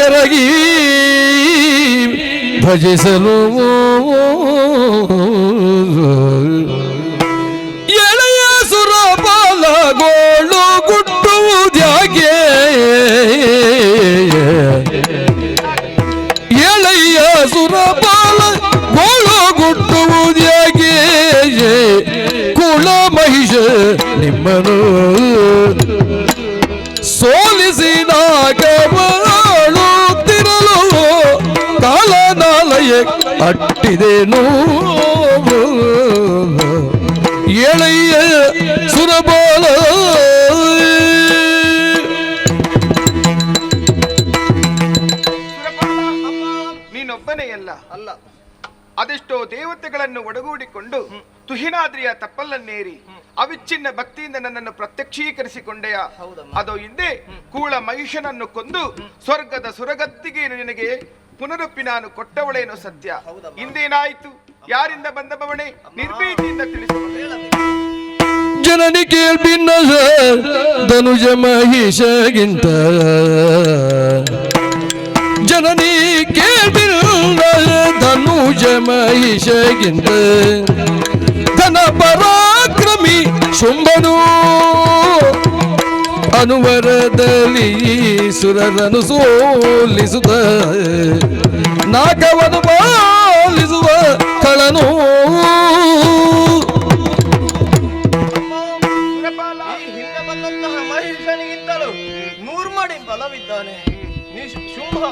ಎರಗಿ ಭಜಿಸಲು ಎಳೆಯ ಸುರಪಾಲಗೋಳು ಗುಟ್ಟುವುದ್ಯಾಗೆ ಎಳೆಯ ಸುರಪಾಲಗೋಳು ಗುಟ್ಟುವುದ್ಯಾಗೆ ಕುಲ ಮಹಿಷ ನಿಮ್ಮನು ಸೋಲಿಸಿದಾಗಬಾಳುತ್ತಿರಲು ಕಾಲನಾಲಯ ಅಟ್ಟಿದೆನು ಎಳೆಯ ಸುರಬಾಲ ನೀನೊಬ್ಬನೇ ಅಲ್ಲ ಅದೆಷ್ಟೋ ದೇವತೆಗಳನ್ನು ಒಡಗೂಡಿಕೊಂಡು ತುಹಿನಾದ್ರಿಯ ತಪ್ಪಲನ್ನೇರಿ ಅವಿಚ್ಛಿನ್ನ ಭಕ್ತಿಯಿಂದ ನನ್ನನ್ನು ಪ್ರತ್ಯಕ್ಷೀಕರಿಸಿಕೊಂಡೆಯ. ಅದು ಹಿಂದೆ ಕೂಳ ಮಹಿಷನನ್ನು ಕೊಂದು ಸ್ವರ್ಗದ ಸುರಗತ್ತಿಗೆ ನಿನಗೆ ಪುನರುಪ್ಪಿ ನಾನು ಕೊಟ್ಟವಳೇನು ಸತ್ಯ. ಹಿಂದೇನಾಯಿತು? ಯಾರಿಂದ ಬಂದ ಬವಣೆ? ನಿರ್ಭೀತಿಯಿಂದ ತಿಳಿಸ. ಜನನಿ ಕೇಳ್ಬಿನ್ನ ಧನುಜ ಮಹಿಷಗಿಂತ ಜನನಿ ಕೇಳ್ಬಿನ್ನ ಧನುಜ ಮಹಿಷಗಿಂತ ಧನ ಪರಾಕ್ರಮಿ ಶುಂಭನು ಅನುವರದಲ್ಲಿ ಸುರರನು ಸೋಲಿಸುತ್ತ ನಾಗವನು ಪಾಲಿಸುವ ಕಳನು. ಹಿಂದೆ ಬಂದಂತಹ ಮಹಿಷನಿಗಿಂತಲೂ 100 ಮಡಿ ಬಲವಿದ್ದಾನೆ. ಶುಂಭ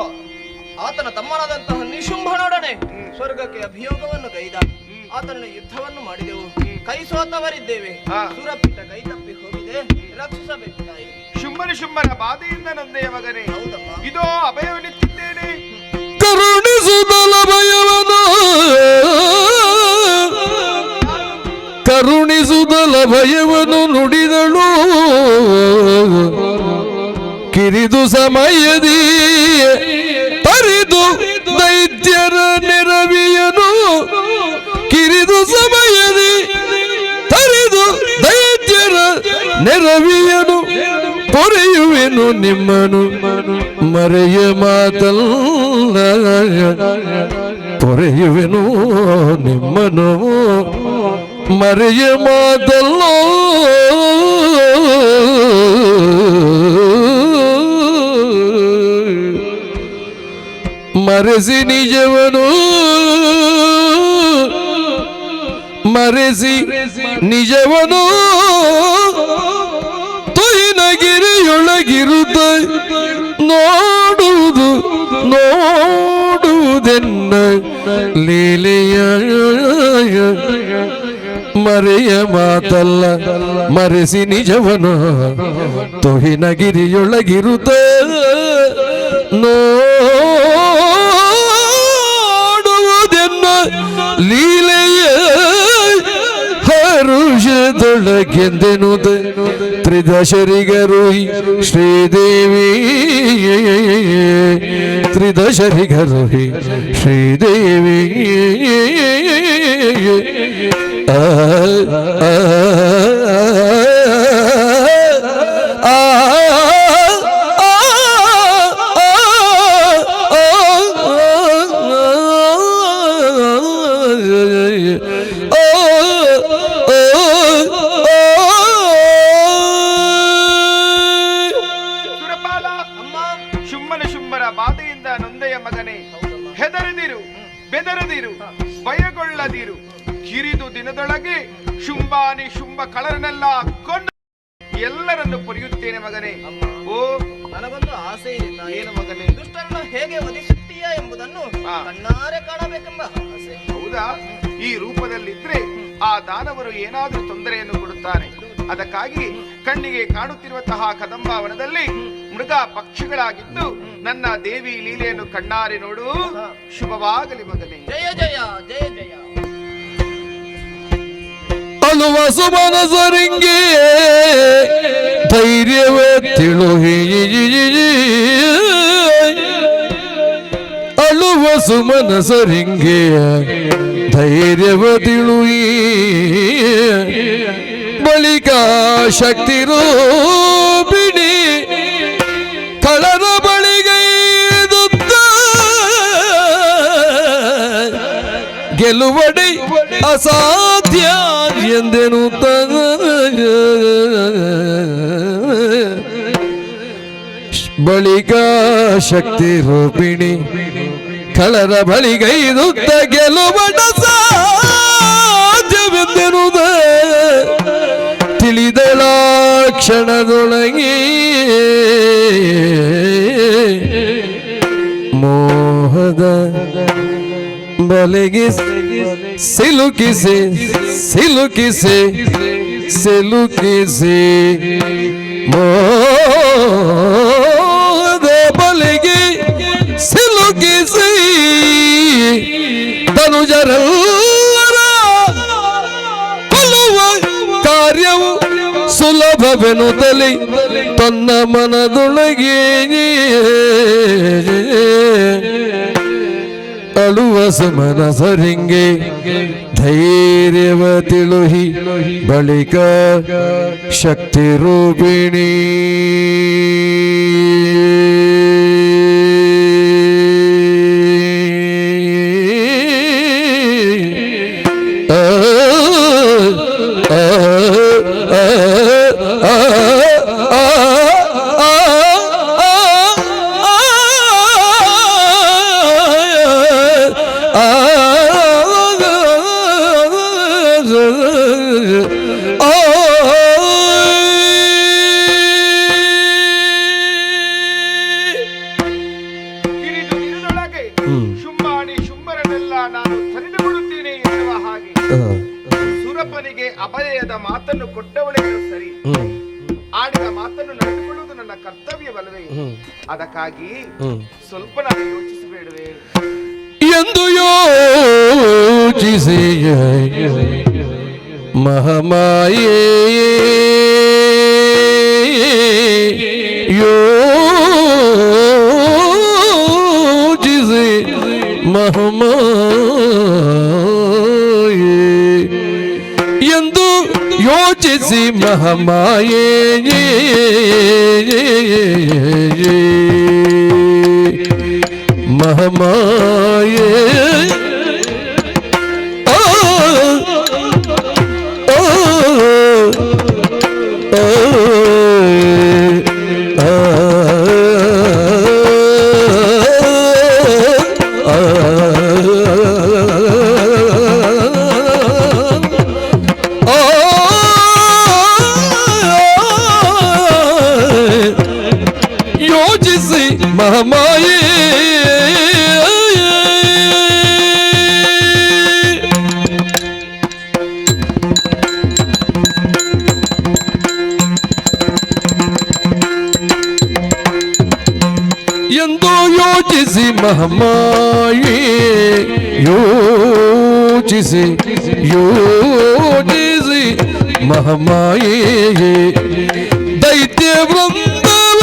ಆತನ ತಮ್ಮನಾದಂತಹ ನಿಶುಂಭನೊಡನೆ ಸ್ವರ್ಗಕ್ಕೆ ಅಭಿಯೋಗವನ್ನು ಗೈದ. ಆತನ ಯುದ್ಧವನ್ನು ಮಾಡಿದೆವು, ಕೈ ಸೋತವರಿದ್ದೇವೆ. ಸುರಪಿಟ್ಟ ಕೈ ತಪ್ಪಿ ಹೋಗಿದೆ, ರಕ್ಷಿಸಬೇಕು ತಾಯಿ. ಶುಂಭನ ಬಾಧೆಯಿಂದ ನೊಂದೆಯ ಮಗನೇ, ಇದೋ ಅಭಯವನ್ನಿತ್ತಿದ್ದೇನೆ. ಕರುಣಿಸುದಲ ಭಯವನು ಕರುಣಿಸುದಲ ಭಯವನು ನುಡಿದಳು ಕಿರಿದು ಸಮಯದಿ ತರಿದು ದೈತ್ಯರ ನೆರವಿಯನು ಕಿರಿದು ಸಮಯದಿ ತರಿದು ದೈತ್ಯರ ನೆರವಿಯನು ಪೊರೆಯುವೆನು ನಿಮ್ಮನು ಮರೆಯ ಮಾತಲ್ಲ ಪೊರೆಯುವೆನು ನಿಮ್ಮನು ಮರೆಯ ಮಾತಲ್ಲ ಮರೆಸಿ ನಿಜವನು ಮರೆಸಿ ನಿಜವನು ತುಹಿನಗಿರಿಯೊಳಗಿರುತ್ತ ನೋಡುವುದು ನೋಡುವುದೆನ್ನ ಲೀಲೆಯ ಮರೆಯ ಮಾತಲ್ಲ ಮರೆಸಿ ನಿಜವನು ತುಹಿನಗಿರಿಯೊಳಗಿರುತ್ತ ನೋಡುವುದೆನ್ನ ಲೀಲೆಯ ಹರುಷದೊಳಗೆಂದೆನುದ ತ್ರಿದಶರಿಗರು ಶ್ರೀದೇವಿ ತ್ರಿದಶರಿಗರು ಶ್ರೀದೇವಿ ಬಾಧೆಯಿಂದ ನೊಂದೆಯ ಮಗನೇ, ಹೆದರದಿರು, ಬೆದರದಿರು, ಭಯಗೊಳ್ಳದಿರು. ಕಿರಿದು ದಿನದೊಳಗೆ ಶುಂಭಾನಿ ಶುಂಭ ಕಳರನೆಲ್ಲ ಕೊಂಡು ಎಲ್ಲರನ್ನು ಪೊರೆಯುತ್ತೇನೆ ಮಗನೇ. ಓ, ನನಗೊಂದು ಆಸೆ ಇದೆ. ಏನು ಮಗನೇ? ದುಷ್ಟರನ್ನು ಹೇಗೆ ವಧಿಸುತ್ತೀಯಾ ಎಂಬುದನ್ನು ಕಣ್ಣಾರೆ ಕಾಣಬೇಕೆಂಬ ಆಸೆ. ಹೌದಾ? ಈ ರೂಪದಲ್ಲಿದ್ರೆ ಆ ದಾನವರು ಏನಾದ್ರೂ ತೊಂದರೆಯನ್ನು ಕೊಡುತ್ತಾರೆ. ಅದಕ್ಕಾಗಿ ಕಣ್ಣಿಗೆ ಕಾಣುತ್ತಿರುವಂತಹ ಕದಂಬಾವನದಲ್ಲಿ ಮೃಗ ಪಕ್ಷಿಗಳಾಗಿದ್ದು ನನ್ನ ದೇವಿ ಲೀಲೆಯನ್ನು ಕಣ್ಣಾರೆ ನೋಡು. ಶುಭವಾಗಲಿ ಮಗನೇ. ಜಯ ಜಯ ಜಯ ಜಯ. ಅಳುವ ಸುಮನಸರಿಂಗೆ ಧೈರ್ಯವ ತಿಳುಹಿ ಅಳುವ ಸುಮನಸರಿಂಗೆ ಧೈರ್ಯವ ತಿಳುಹಿ ಬಳಿಕ ಶಕ್ತಿರೋ ಬಿಡಿ ಕಳರ ಬಳಿಗೈದು ಗೆಲುವಡಿ ಅಸಾಧ್ಯ ಎಂದೆನು ಬಳಿಕ ಶಕ್ತಿ ರೂಪಿಣಿ ಕಳರ ಬಳಿಗೈದುತ್ತ ಗೆಲುವಡ ಸಾಧ್ಯವೆಂದೆನುದ ತಿಳಿದಳ ಕ್ಷಣದೊಳಗೆ ಮೋಹದ ಬಲೆಗೆ ಸಿಲುಕಿಸಿ ಸಿಲುಕಿಸಿ ಸಿಲುಕಿಸಿ ಮೋಹದ ಬಲೆಗೆ ಸಿಲುಕಿಸಿ ತನುಜರೆಲ್ಲರ ಕೊಲ್ಲುವ ಕಾರ್ಯವು ಸುಲಭವೆನುತ್ತಲಿ ತನ್ನ ಮನದೊಳಗೆ ಅಳುವ ಸುಮನಸರಿಂಗೆ ಧೈರ್ಯವ ತಿಳುಹಿ ಬಳಿಕ ಶಕ್ತಿ ರೂಪಿಣಿ ಕಿರಿದು ದಿನದೊಳಗೆ ಶುಂಭಾಣಿ ಶುಂಭರನ್ನೆಲ್ಲ ನಾನು ಸರಿದುಬಿಡುತ್ತೇನೆ ಎನ್ನುವ ಹಾಗೆ ಸುರಪನಿಗೆ ಅಭಯದ ಮಾತನ್ನು ಕೊಟ್ಟವಳೇ ಸರಿ, ಆಡಿದ ಮಾತನ್ನು ನಡೆದುಕೊಳ್ಳುವುದು ನನ್ನ ಕರ್ತವ್ಯವಲ್ಲವೇ? ಅದಕ್ಕಾಗಿ ಸ್ವಲ್ಪ ನಾನು ಯೋಚಿಸಬೇಡವೇ ಎಂದು ಯೋಚಿಸಿ ಮಹಾಮಾಯೇ ಯೋಚಿಸಿ ಮಹಾಮಾಯೇ ಎಂದು ಯೋಚಿಸಿ ಮಹಾಮಾಯೇ ಮಹಾಮಾಯೇ ಯೋಚಿಸಿ ಮಹಾಮಾಯೇ ಎಂದು ಯೋಚಿಸಿ ಮಹಾಮಾಯೇ ಯೋಚಿಸಿ ಯೋಚಿಸಿ ಮಹಾಮಾಯೇ ದೈತ್ಯ ವೃಂದವ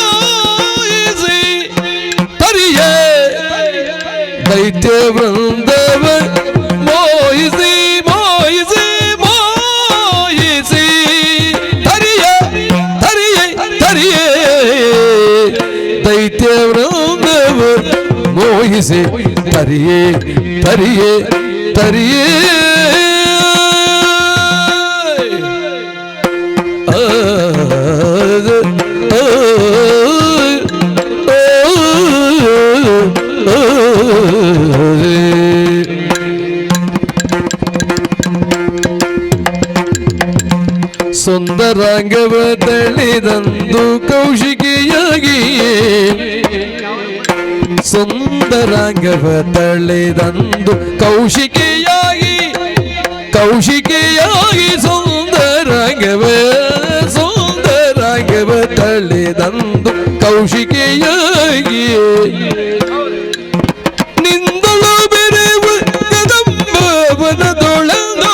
ಮೋಹಿಸಿ ತರಿಯೇ ದೈತ್ಯ ವೃಂದವ ಮೋಹಿಸಿ ಮೋಹಿಸಿ ಮೋಹಿಸಿ ತರಿಯೇ ತರಿಯೇ ತರಿಯೇ ದೈತ್ಯ ವೃಂದವ ಮೋಹಿಸಿ ತರಿಯೇ ತರಿಯೇ ತರಿಯೇ ಸುಂದರಾಂಗವ ತಳಿದಂದು ಕೌಶಿಕಿಯಾಗಿ ಸುಂದರಾಂಗವ ತಳಿದಂದು ಕೌಶಿಕಿಯಾಗಿ ಕೌಶಿಕಿಯಾಗಿ ಸುಂದರಾಂಗವ ಸುಂದರಾಂಗವ ತಳಿದಂದು ಕೌಶಿಕಿಯಾಗಿ ನಿಂದಳು ಬೆರೆವ ಕದಂಬವನದೊಳಂದು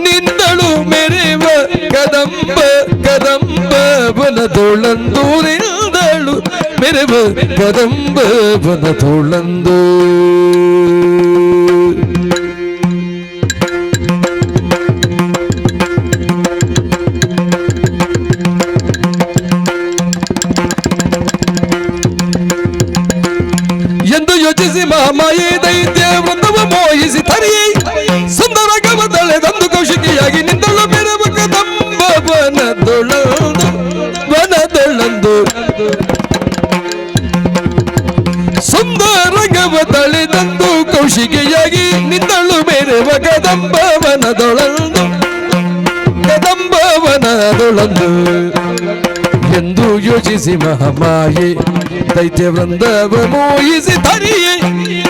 ನಿಂದಳು ಮೆರೆವ ಕದಂಬ ಕದಂಬವನದೊಳಂದು ನಿಂದಳು ಮೆರೆವ ಕದಂಬವನದೊಳಂದು ಮಹಾಮಾಯೆ ದೈತ್ಯ ವೃಂದವ ಮೋಹಿಸಿ ತರಿಯೇ ಸುಂದರ ಗಮದಳೆದಂದು ಕೌಶಿಕಿಯಾಗಿ ನಿಂದಳು ಮೆರವ ಕದಂಬ ವನದೊಳಂದು ಸುಂದರ ಗಮದಳೆದಂದು ಕೌಶಿಕಿಯಾಗಿ ನಿಂದಳು ಮೆರವ ಕದಂಬ ವನದೊಳಂದು ಎಂದು ಯೋಚಿಸಿ ಮಹಾಮಾಯೆ ದೈತ್ಯ ವೃಂದವ ಮೋಹಿಸಿ ತರಿಯೇ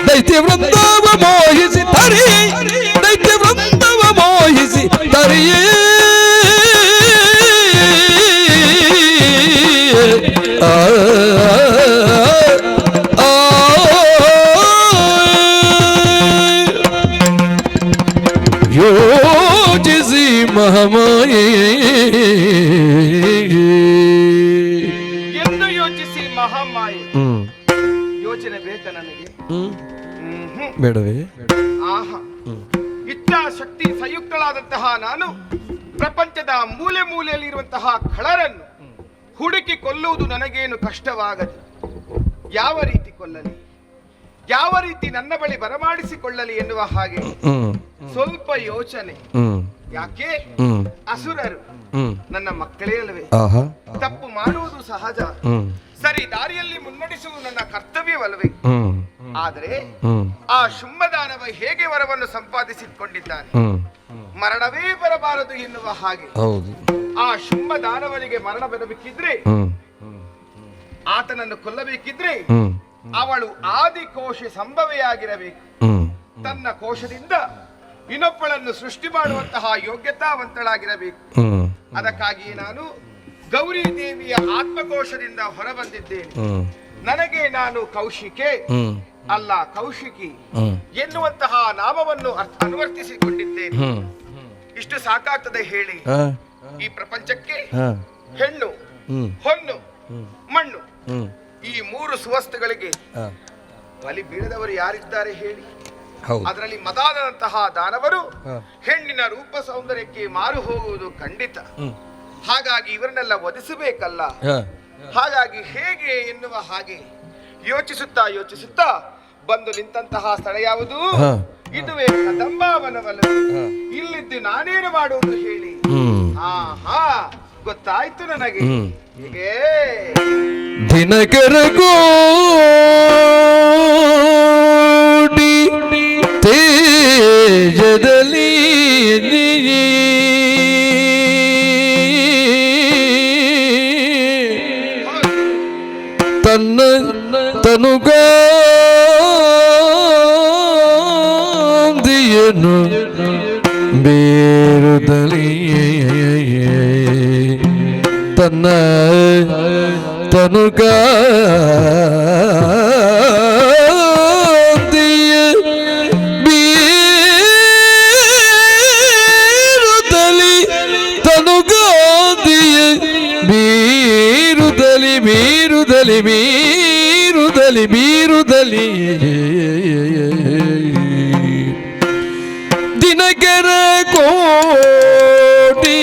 ದೈತ್ಯ ವೃಂದವ ಮೋಹಿಸಿ ತರಿಯೇ ದೈತ್ಯ ವೃಂದವ ಮೋಹಿಸಿ ತರಿಯೇ ಯೋಚಿಸಿ ಮಹಾಮಾಯೆ ಎಂದು ಯೋಚಿಸಿ ಮಹಾಮಾಯೆ. ಯೋಚನೆ ಬೇಕ ನನಗೆ? ಬೇಡವೇ? ಆಹಾ, ಇಚ್ಛಾಶಕ್ತಿ ಸಂಯುಕ್ತಳಾದಂತಹ ನಾನು ಪ್ರಪಂಚದ ಮೂಲೆ ಮೂಲೆಯಲ್ಲಿ ಇರುವಂತಹ ಖಳರನ್ನು ಹುಡುಕಿ ಕೊಲ್ಲುವುದು ನನಗೇನು ಕಷ್ಟವಾಗದು. ಯಾವ ರೀತಿ ಕೊಲ್ಲಲಿ, ಯಾವ ರೀತಿ ನನ್ನ ಬಳಿ ಬರಮಾಡಿಸಿಕೊಳ್ಳಲಿ ಎನ್ನುವ ಹಾಗೆ ಸ್ವಲ್ಪ ಯೋಚನೆ. ಯಾಕೆ ಅಸುರರು ನನ್ನ ಮಕ್ಕಳೇ ಅಲ್ಲವೇ? ತಪ್ಪು ಮಾಡುವುದು ಸಹಜ, ಸರಿ ದಾರಿಯಲ್ಲಿ ಮುನ್ನಡೆಸುವುದು ನನ್ನ ಕರ್ತವ್ಯವಲ್ಲವೇ? ಆದರೆ ಆ ಶುಂಭದಾನವ ಹೇಗೆ ವರವನ್ನು ಸಂಪಾದಿಸಿಕೊಂಡಿದ್ದಾನೆ, ಮರಣವೇ ಬರಬಾರದು ಎನ್ನುವ ಹಾಗೆ. ಆ ಶುಂಭದಾನವನಿಗೆ ಮರಣ ಬರಬೇಕಿದ್ರೆ, ಆತನನ್ನು ಕೊಲ್ಲಬೇಕಿದ್ರೆ ಅವಳು ಆದಿಕೋಶ ಸಂಭವೆಯಾಗಿರಬೇಕು. ತನ್ನ ಕೋಶದಿಂದ ಇನ್ನೊಬ್ಬಳನ್ನು ಸೃಷ್ಟಿ ಮಾಡುವಂತಹ ಯೋಗ್ಯತಾವಂತಳಾಗಿರಬೇಕು. ಅದಕ್ಕಾಗಿಯೇ ನಾನು ಗೌರಿ ದೇವಿಯ ಆತ್ಮಕೋಶದಿಂದ ಹೊರಬಂದಿದ್ದೇನೆ. ನನಗೆ ನಾನು ಕೌಶಿಕೆ ಅಲ್ಲ ಕೌಶಿಕಿ ಎನ್ನುವಂತಹ ನಾಮವನ್ನು ಅನುವರ್ತಿಸಿಕೊಂಡಿದ್ದೇನೆ. ಇಷ್ಟು ಸಾಕಾಗ್ತದೆ ಹೇಳಿ? ಈ ಪ್ರಪಂಚಕ್ಕೆ ಹೆಣ್ಣು, ಹೊನ್ನು, ಮಣ್ಣು ಈ ಮೂರು ಸುವಸ್ತುಗಳಿಗೆ ಬಲಿ ಬೀಳದವರು ಯಾರಿದ್ದಾರೆ ಹೇಳಿ? ಅದರಲ್ಲಿ ಮದಾದಂತಹ ದಾನವರು ಹೆಣ್ಣಿನ ರೂಪ ಸೌಂದರ್ಯಕ್ಕೆ ಮಾರು ಹೋಗುವುದು ಖಂಡಿತ. ಹಾಗಾಗಿ ಇವರನ್ನೆಲ್ಲ ವಧಿಸಬೇಕಲ್ಲ. ಹಾಗಾಗಿ ಹೇಗೆ ಎನ್ನುವ ಹಾಗೆ ಯೋಚಿಸುತ್ತಾ ಯೋಚಿಸುತ್ತಾ ಬಂದು ನಿಂತಹ ಸ್ಥಳ ಯಾವುದು? ಇದುವೇ ಕದಂಬಾವನವಲ್ಲ. ಇಲ್ಲಿದ್ದು ನಾನೇನು ಮಾಡುವುದು ಹೇಳಿ? ಹಾ, ಗೊತ್ತಾಯ್ತು ನನಗೆ. ಹೀಗೆ ದಿನಕರಗೋಡಿ ತೇಜದಲ್ಲಿ ತನ್ನ ತನುಗಾಂದಿಯನ್ನು ಬೇರುದಲಿ ತನ್ನ ತನುಗಾಂದಿಯ ಬೀರುದಲಿ ತನುಗಾಂದಿಯ ಬೀರುದಲಿ ಬೀರುದಲಿ ಬೀರುದಲಿ ಬೀರುದಲಿ ದಿನಕರ ಕೋಟಿ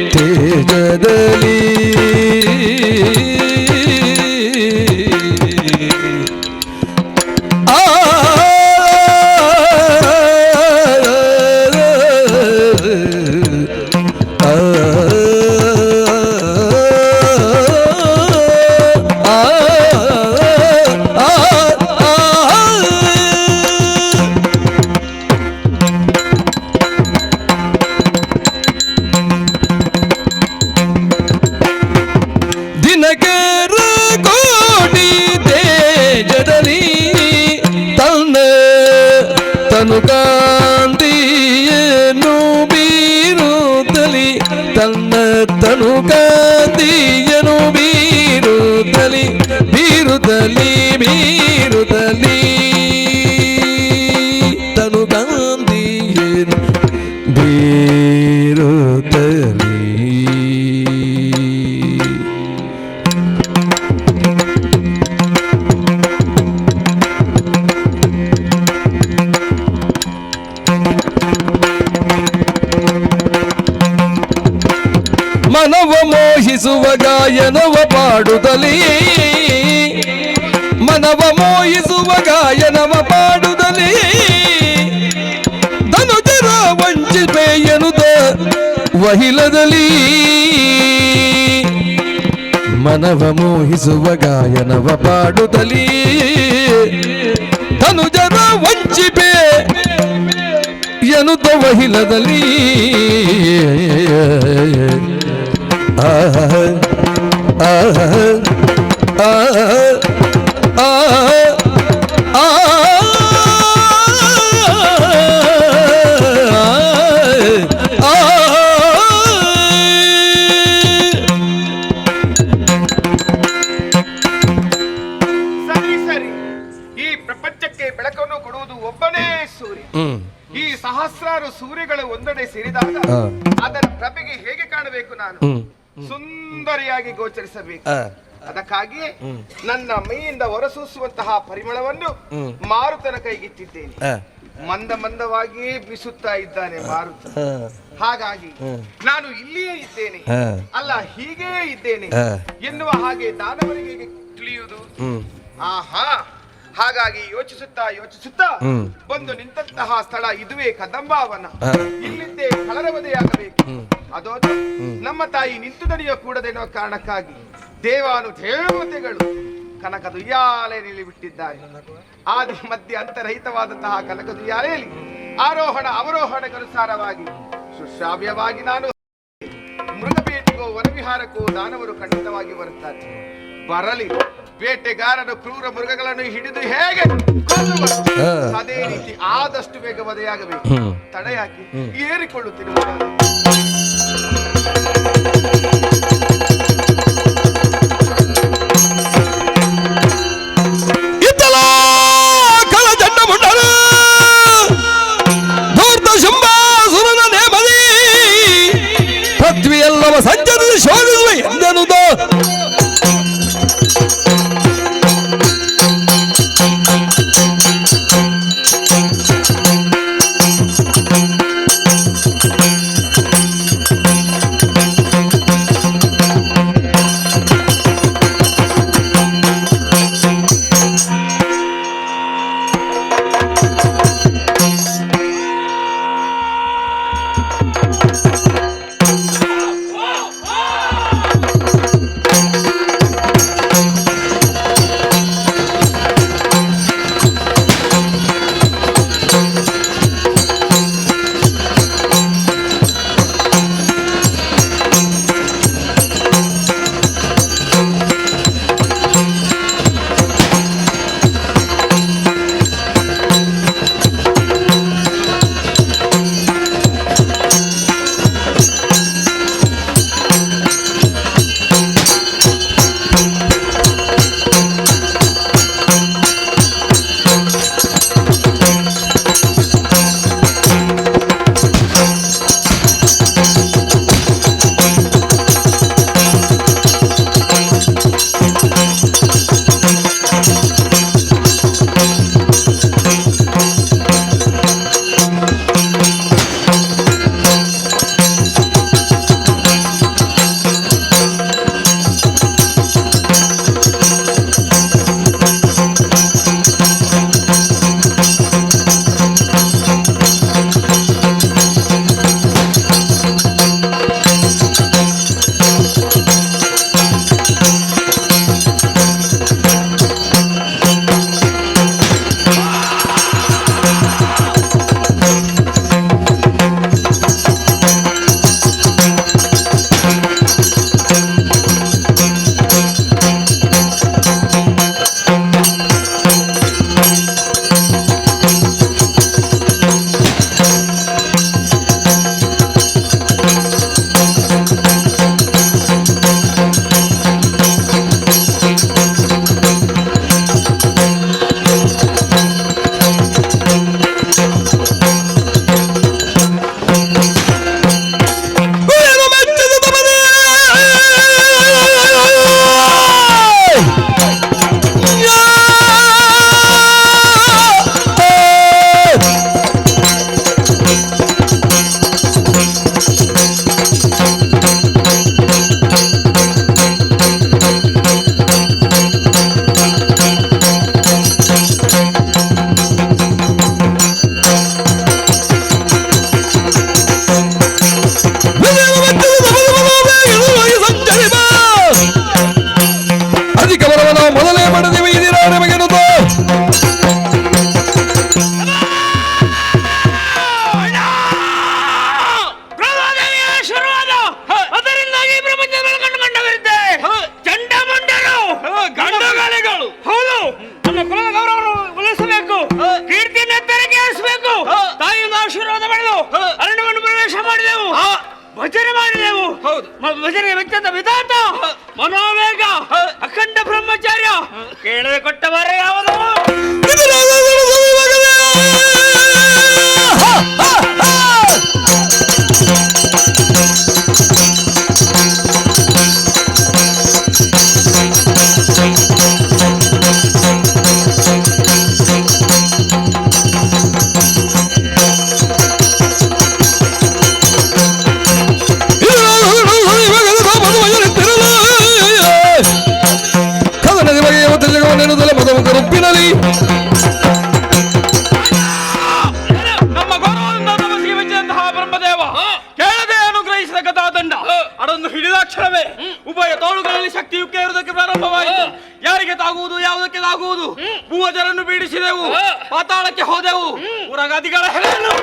ತೇಜದಲ್ಲಿ ತನುಕಾಂದಿಯನ್ನು ಬೀರುತ್ತಲಿ ತನ್ನ ತನುಕಾಂದಿಯನ್ನು ಬೀರುತ್ತಲಿ ಬೀರುತ್ತಲಿ ಬೀರುತ್ತಲಿ ತನುಕಾಂದಿಯನ್ನು ಬೀರುತ್ತಲಿ ಮನವ ಮೋಹಿಸುವ ಗಾಯನವ ಪಾಡುತ್ತಲೇ ಮನವ ಮೋಹಿಸುವ ಗಾಯನವ ಪಾಡುತ್ತಲೇ ಧನುಜರ ವಂಚಿಪೆ ಎನ್ನುತ್ತ ವಹಿಲದಲ್ಲಿ ಮನವ ಮೋಹಿಸುವ ಗಾಯನವ ಪಾಡುತ್ತಲೇ ಧನುಜರ ವಂಚಿಪೆ ಎನ್ನುತ್ತ ವಹಿಲದಲ್ಲಿ ಸರಿ ಸರಿ, ಈ ಪ್ರಪಂಚಕ್ಕೆ ಬೆಳಕನ್ನು ಕೊಡುವುದು ಒಬ್ಬನೇ ಸೂರ್ಯ. ಈ ಸಹಸ್ರಾರು ಸೂರ್ಯಗಳು ಒಂದೆಡೆ ಸೇರಿದಾಗ ಅದರ ಪ್ರಭೆಗೆ ಹೇಗೆ ಕಾಣಬೇಕು? ನಾನು ಸುಂದರಿಯಾಗಿ ಗೋಚರಿಸಬೇಕು. ಅದಕ್ಕಾಗಿ ನನ್ನ ಮೈಯಿಂದ ಹೊರಸೂಸುವಂತಹ ಪರಿಮಳವನ್ನು ಮಾರುತನ ಕೈಗಿಟ್ಟಿದ್ದೇನೆ. ಮಂದ ಮಂದವಾಗಿಯೇ ಬೀಸುತ್ತಾ ಇದ್ದಾನೆ ಮಾರುತ. ಹಾಗಾಗಿ ನಾನು ಇಲ್ಲಿಯೇ ಇದ್ದೇನೆ, ಅಲ್ಲ ಹೀಗೇ ಇದ್ದೇನೆ ಎನ್ನುವ ಹಾಗೆ ದಾನವರಿಗೆ ತಿಳಿಯುವುದು. ಆಹಾ, ಹಾಗಾಗಿ ಯೋಚಿಸುತ್ತಾ ಯೋಚಿಸುತ್ತಾ ಬಂದು ನಿಂತಹ ಸ್ಥಳ ಇದುವೇ ಕದಂಬಾವನ. ಇಲ್ಲಿದ್ದೇ ಕಳರವದೆಯಾಗಬೇಕು. ಅದೋ ನಮ್ಮ ತಾಯಿ ನಿಂತು ನಡೆಯೋ ಕೂಡದೆನ್ನೋ ಕಾರಣಕ್ಕಾಗಿ ದೇವಾನುದೇವತೆಗಳು ಕನಕದ ಉಯ್ಯಾಲೆಯಲ್ಲಿ ಬಿಟ್ಟಿದ್ದಾರೆ. ಆದಿ ಮಧ್ಯ ಅಂತರಹಿತವಾದಂತಹ ಕನಕದ ಉಯ್ಯಾಲೆಯಲ್ಲಿ ಆರೋಹಣ ಅವರೋಹಣಕ್ಕನುಸಾರವಾಗಿ ಸುಶ್ರಾವ್ಯವಾಗಿ ನಾನು ಮೃಗಬೇಟೆಗೋ ವನವಿಹಾರಕ್ಕೂ ದಾನವರು ಖಂಡಿತವಾಗಿ ಬರುತ್ತಾರೆ. ಬರಲಿ, ಬೇಟೆಗಾರನು ಕ್ರೂರ ಮೃಗಗಳನ್ನು ಹಿಡಿದು ಹೇಗೆ ಅದೇ ರೀತಿ ಆದಷ್ಟು ಬೇಗ ವಧೆಯಾಗಬೇಕು. ತಡೆಯಾಗಿ ಏರಿಕೊಳ್ಳುತ್ತಿರುವುದು ಪೃಥ್ವಿಯೆಲ್ಲವ ಸಂಚರಿಸಿ ಶೋಧಿಸುವ ಎಂದೆನುವುದು ಭಜನೆ ವೆಚ್ಚದ ವಿಧಾತ ಮನೋವೇಗ ಅಖಂಡ ಬ್ರಹ್ಮಚಾರ್ಯ ಕೇಳದೆ ಕೊಟ್ಟ ಬರ ಯಾವುದು ನಮ್ಮ ಗೌರವದಿಂದ ನಮಸ್ಗೆ ಮೆಚ್ಚಿದಂತಹ ಬ್ರಹ್ಮದೇವ ಕೇಳದೆ ಅನುಗ್ರಹಿಸಿದ ಗದಾದಂಡ ಅದನ್ನು ಹಿಡಿದಾಕ್ಷಣವೇ ಉಭಯ ತೋಳುಗಳಲ್ಲಿ ಶಕ್ತಿ ಯುಕ್ತ ಇರುವುದಕ್ಕೆ ಪ್ರಾರಂಭವಾಯಿತು. ಯಾರಿಗೆ ತಾಗುವುದು ಯಾವುದಕ್ಕೆ ತಾಗುವುದು ಭೂವಜರನ್ನು ಬೀಡಿಸಿದೆವು, ಪಾತಾಳಕ್ಕೆ ಹೋದೆವು, ಉರಗಾದಿಗಳ ಹೆಲೆಯನ್ನು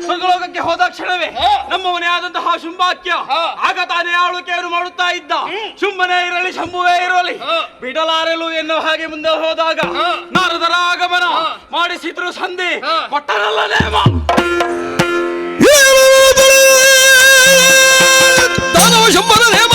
ಸ್ವರ್ಗಲೋಕಕ್ಕೆ ಹೋದ ಕ್ಷಣವೇ ನಮ್ಮ ಮನೆಯಾದಂತಹ ಶುಂಭಾಕ್ಯ ಆಗ ತಾನೇ ಆಳ್ವಿಕೆಯನ್ನು ಮಾಡುತ್ತಾ ಇದ್ದ. ಶುಂಭನೇ ಇರಲಿ ಶಂಭುವೇ ಇರಲಿ ಬಿಡಲಾರೆಲು ಎನ್ನುವ ಹಾಗೆ ಮುಂದೆ ಹೋದಾಗ ನಾರದರ ಆಗಮನ ಮಾಡಿಸಿದ್ರು ಸಂಧಿ ಕೊಟ್ಟನಲ್ಲ ನೇಮ. ಶಂಭನ ನೇಮ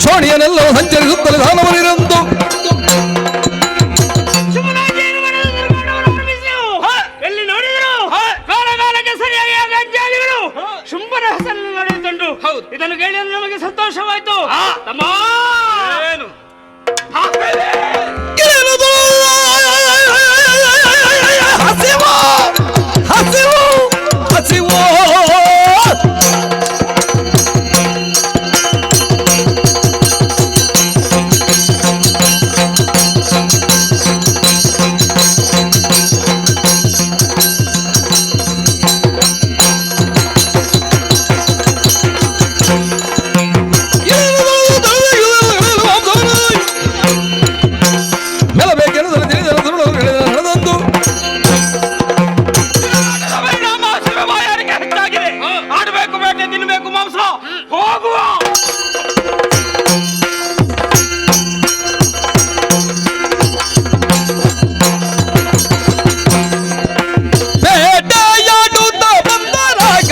ಚೋಣಿಯನೆಲ್ಲವೂ ಸಂಚರಿಸುತ್ತಲೇ ದಾನವನಿರಂದು ಎಲ್ಲಿ ನೋಡಿದ್ರು ಕಾಲಕಾಲಕ್ಕೆ ಸರಿಯಾಗಿ ಗಂಜಾಲಿಗಳು ಶುಂಭನ ಹೆಸರನ್ನು ನಡೆಯುತ್ತುಂಟು. ಇದನ್ನು ಕೇಳಿ ನಮಗೆ ಸಂತೋಷವಾಯ್ತು. ತಮ್ಮ ಏನು ಹಸಿವು ಹಸಿವು ಹಸಿವು ಆಡಬೇಕು, ಬೇಟೆ ತಿನ್ನಬೇಕು, ಮಾಂಸ ಹೋಗುವ. ಬೇಟೆಯಾಡುತ್ತ ಬಂದರಾಗ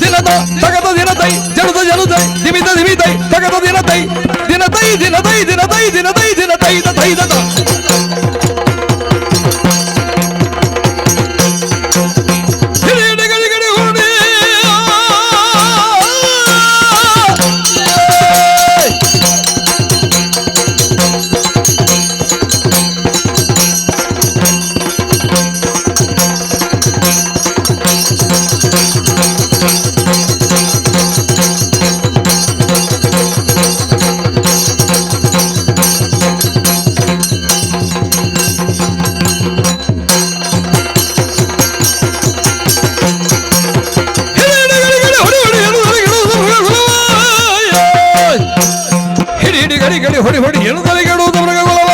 ದಿನದ ತಗದ ದಿನದೈ ಜಡದ ಜನುದೈ ದಿಮಿತ ದಿಮಿತೈ ತಗದ ದಿನದೈ ದಿನದೈ ದಿನದೈ ದಿನದೈ ದಿನದೈ ದಿನದೈ ದೈದದ ಹೊಡಿ ಹೊಡಿ ಏನು ತಲೆಗೆಡುವುದು ಮೃಗಗಳವ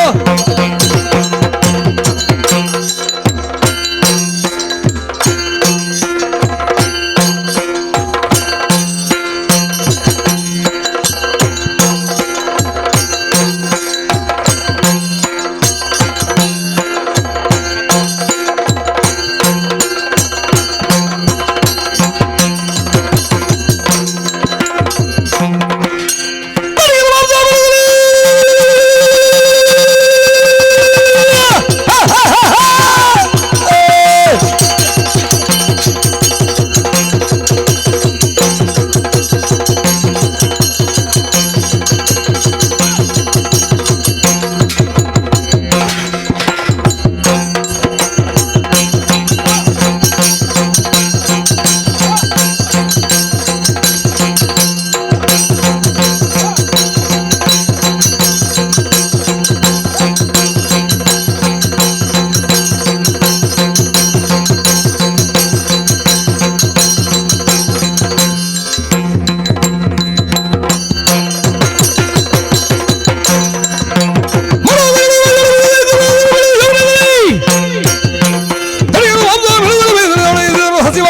ಶಿವ